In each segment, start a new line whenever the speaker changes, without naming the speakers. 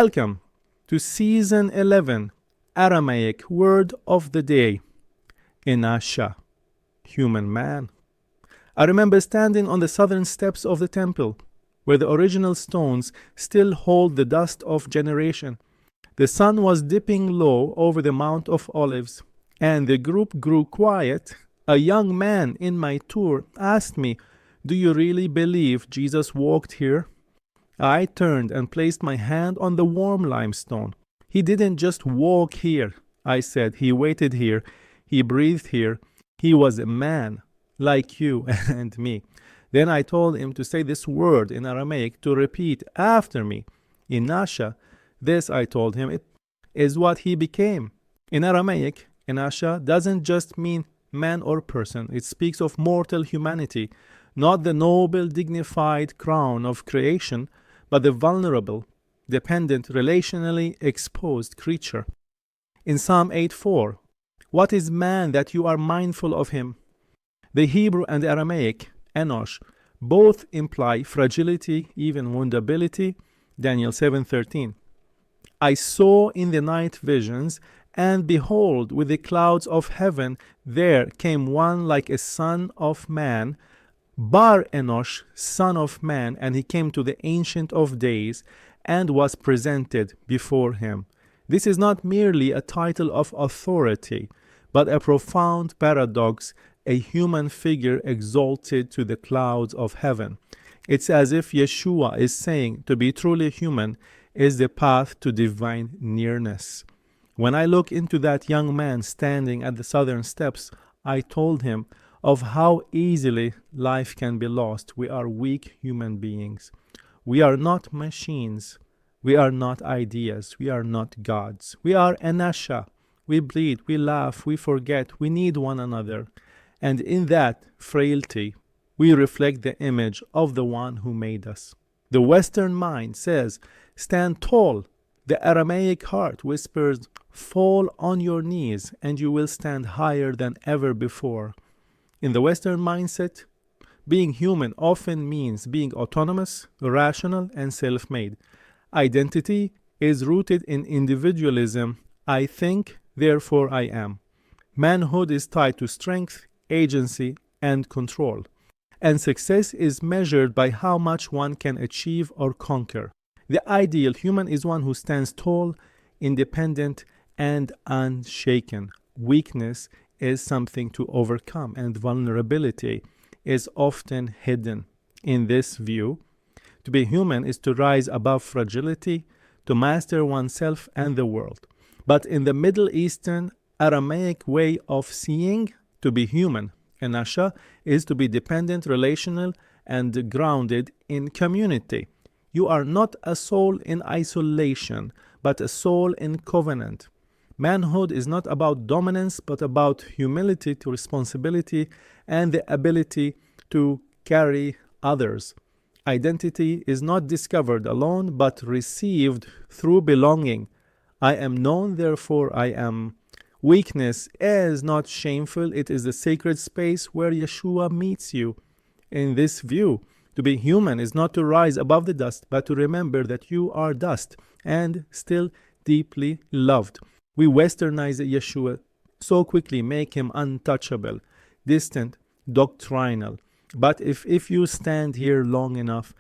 Welcome to Season 11, Aramaic Word of the Day, Enasha, human man. I remember standing on the southern steps of the temple, where the original stones still hold the dust of generation. The sun was dipping low over the Mount of Olives, and the group grew quiet. A young man in my tour asked me, "Do you really believe Jesus walked here?" I turned and placed my hand on the warm limestone. "He didn't just walk here," I said. "He waited here. He breathed here. He was a man like you and me." Then I told him to say this word in Aramaic to repeat after me. Enasha. This, I told him, it is what he became. In Aramaic, Enasha doesn't just mean man or person. It speaks of mortal humanity, not the noble, dignified crown of creation, but the vulnerable, dependent, relationally exposed creature. In Psalm 8:4, "What is man that you are mindful of him?" The Hebrew and Aramaic, Enosh, both imply fragility, even woundability. Daniel 7:13. "I saw in the night visions, and behold, with the clouds of heaven, there came one like a son of man, Bar Enosh, son of man, and he came to the Ancient of Days and was presented before him." This is not merely a title of authority, but a profound paradox, a human figure exalted to the clouds of heaven. It's as if Yeshua is saying to be truly human is the path to divine nearness. When I look into that young man standing at the southern steps, I told him of how easily life can be lost. We are weak human beings. We are not machines. We are not ideas. We are not gods. We are Enasha. We bleed, we laugh, we forget, we need one another. And in that frailty, we reflect the image of the one who made us. The Western mind says, "Stand tall." The Aramaic heart whispers, "Fall on your knees and you will stand higher than ever before." In the Western mindset, being human often means being autonomous, rational, and self-made. Identity is rooted in individualism. I think, therefore I am. Manhood is tied to strength, agency, and control. And success is measured by how much one can achieve or conquer. The ideal human is one who stands tall, independent, and unshaken. Weakness is something to overcome, and vulnerability is often hidden. In this view, to be human is to rise above fragility, to master oneself and the world. But in the Middle Eastern Aramaic way of seeing, to be human, Enasha, is to be dependent, relational, and grounded in community. You are not a soul in isolation, but a soul in covenant. Manhood is not about dominance, but about humility to responsibility and the ability to carry others. Identity is not discovered alone, but received through belonging. I am known, therefore I am. Weakness is not shameful. It is the sacred space where Yeshua meets you. In this view, to be human is not to rise above the dust, but to remember that you are dust and still deeply loved. We westernize Yeshua so quickly, make him untouchable, distant, doctrinal. But if you stand here long enough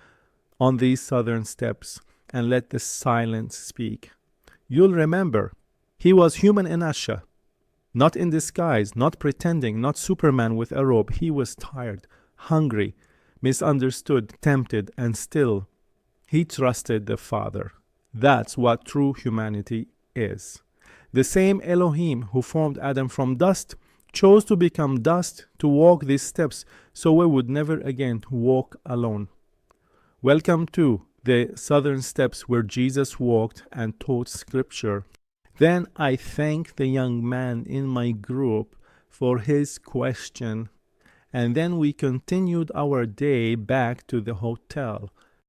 on these southern steps and let the silence speak, you'll remember he was human Enasha, not in disguise, not pretending, not Superman with a robe. He was tired, hungry, misunderstood, tempted, and still he trusted the Father. That's what true humanity is. The same Elohim who formed Adam from dust chose to become dust to walk these steps so we would never again walk alone. Welcome to the southern steps where Jesus walked and taught scripture. Then I thanked the young man in my group for his question, and then we continued our day back to the hotel.